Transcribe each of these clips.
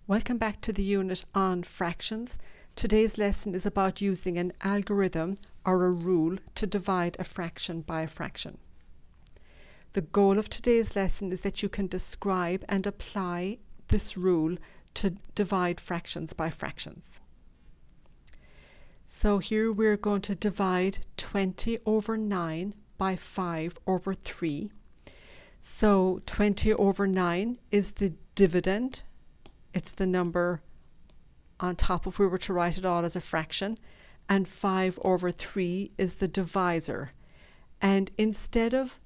Welcome back to the unit on fractions. Today's lesson is about using an algorithm or a rule to divide a fraction by a fraction. The goal of today's lesson is that you can describe and apply this rule to divide fractions by fractions. So here we're going to divide 20 over 9 by 5 over 3. So 20 over 9 is the dividend. It's the number on top if we were to write it all as a fraction. And 5 over 3 is the divisor. And instead of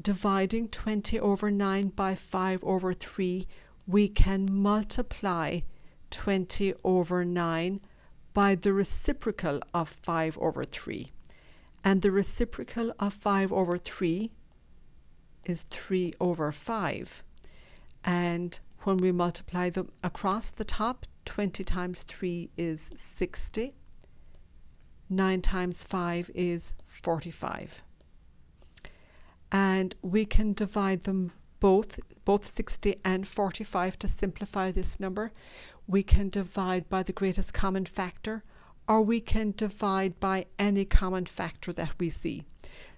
dividing 20 over 9 by 5 over 3, we can multiply 20 over 9 by the reciprocal of 5 over 3. And the reciprocal of 5 over 3 is 3 over 5. And when we multiply them across the top, 20 times 3 is 60. 9 times 5 is 45. And we can divide them both 60 and 45 to simplify this number. We can divide by the greatest common factor, or we can divide by any common factor that we see.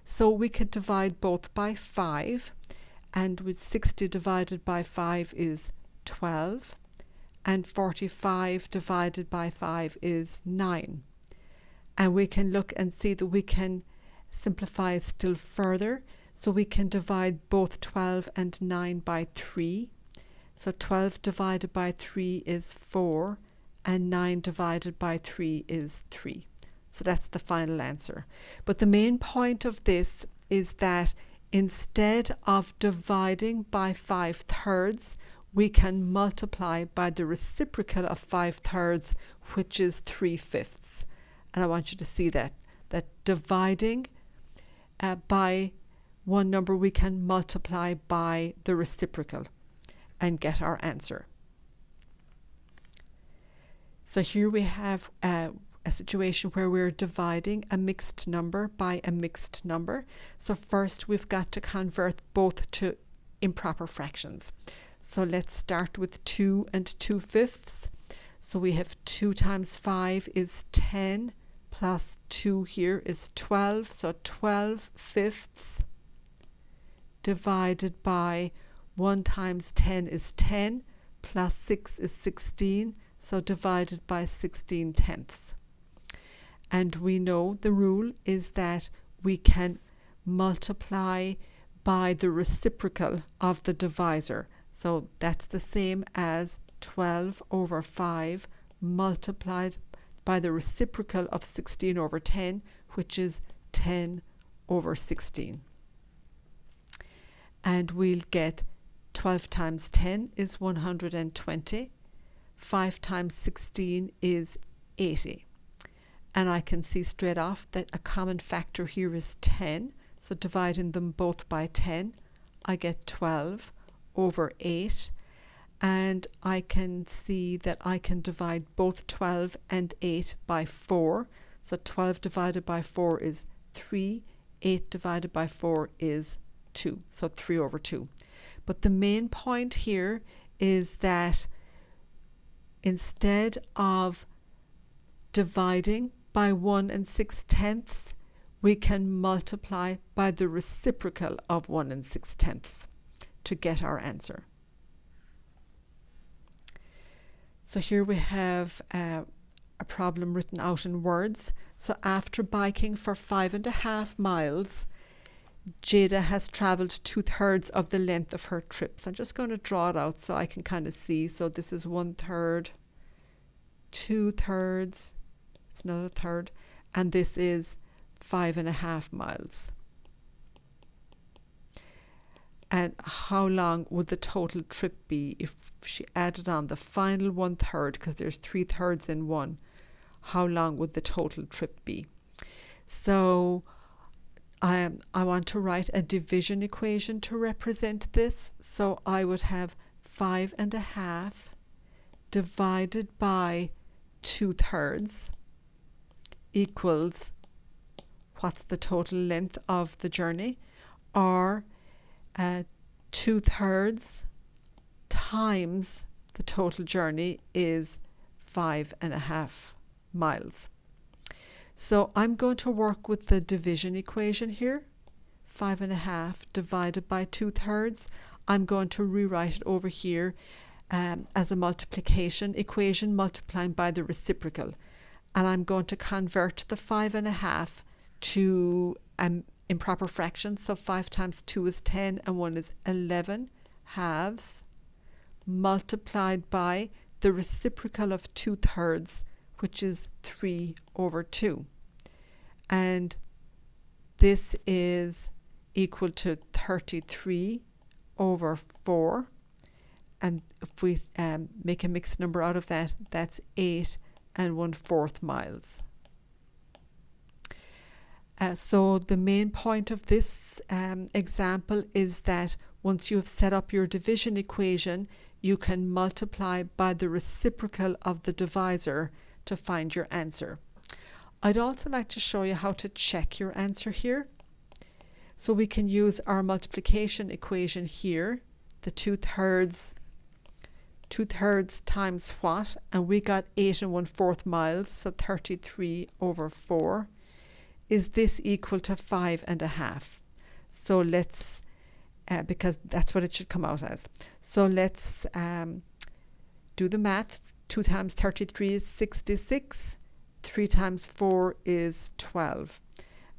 So we could divide both by 5, and with 60 divided by 5 is 12, and 45 divided by 5 is 9. And we can look and see that we can simplify still further. So we can divide both 12 and 9 by 3. So 12 divided by 3 is 4, and 9 divided by 3 is 3. So that's the final answer. But the main point of this is that instead of dividing by 5/3, we can multiply by the reciprocal of 5/3, which is 3/5. And I want you to see that dividing by one number, we can multiply by the reciprocal and get our answer. So here we have a situation where we're dividing a mixed number by a mixed number. So first we've got to convert both to improper fractions. So let's start with 2 and 2/5. So we have 2 times 5 is 10, plus 2 here is 12. So 12/5 divided by 1 times 10 is 10, plus 6 is 16. So divided by 16/10. And we know the rule is that we can multiply by the reciprocal of the divisor. So that's the same as 12 over 5 multiplied by the reciprocal of 16 over 10, which is 10 over 16. And we'll get 12 times 10 is 120. 5 times 16 is 80. And I can see straight off that a common factor here is 10. So dividing them both by 10, I get 12 over 8. And I can see that I can divide both 12 and 8 by 4. So 12 divided by 4 is 3. 8 divided by 4 is 2. So 3 over 2. But the main point here is that instead of dividing by 1 6/10, we can multiply by the reciprocal of 1 6/10 to get our answer. So here we have a problem written out in words. So after biking for 5.5 miles, Jada has travelled 2/3 of the length of her trip. So I'm just going to draw it out so I can kind of see. So this is 1/3, 2/3, it's not a third, and this is 5.5 miles. And how long would the total trip be if she added on the final 1/3, because there's 3/3 in one? How long would the total trip be? So I want to write a division equation to represent this. So I would have 5.5 divided by 2/3 equals, what's the total length of the journey? Or 2/3 times the total journey is 5.5 miles. So I'm going to work with the division equation here. 5.5 divided by 2/3. I'm going to rewrite it over here as a multiplication equation, multiplying by the reciprocal. And I'm going to convert the 5.5 to improper fraction. So 5 times 2 is 10 and 1 is 11 halves, multiplied by the reciprocal of 2/3, which is 3/2. And this is equal to 33/4. And if we make a mixed number out of that, that's 8 1/4 miles. So the main point of this example is that once you have set up your division equation, you can multiply by the reciprocal of the divisor to find your answer. I'd also like to show you how to check your answer here. So we can use our multiplication equation here, the 2/3 times what, and we got 8 1/4 miles, so 33/4. Is this equal to 5.5? So let's, because that's what it should come out as. So let's do the math. 2 times 33 is 66. 3 times 4 is 12.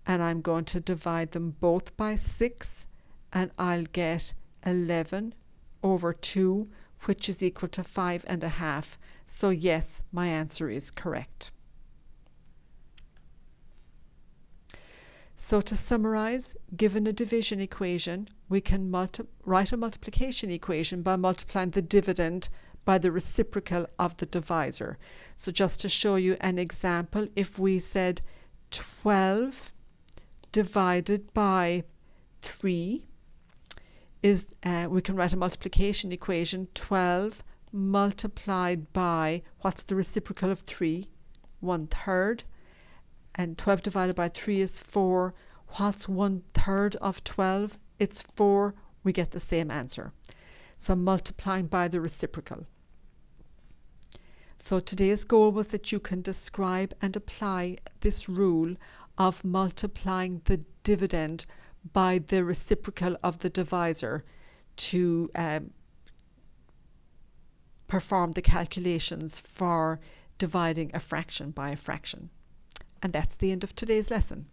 And I'm going to divide them both by 6, and I'll get 11/2, which is equal to 5.5. So yes, my answer is correct. So to summarize, given a division equation, we can write a multiplication equation by multiplying the dividend by the reciprocal of the divisor. So just to show you an example, if we said 12 divided by 3 is, we can write a multiplication equation, 12 multiplied by, what's the reciprocal of 3? 1/3. And 12 divided by 3 is 4. What's 1/3 of 12? It's 4. We get the same answer. So multiplying by the reciprocal. So today's goal was that you can describe and apply this rule of multiplying the dividend by the reciprocal of the divisor to perform the calculations for dividing a fraction by a fraction. And that's the end of today's lesson.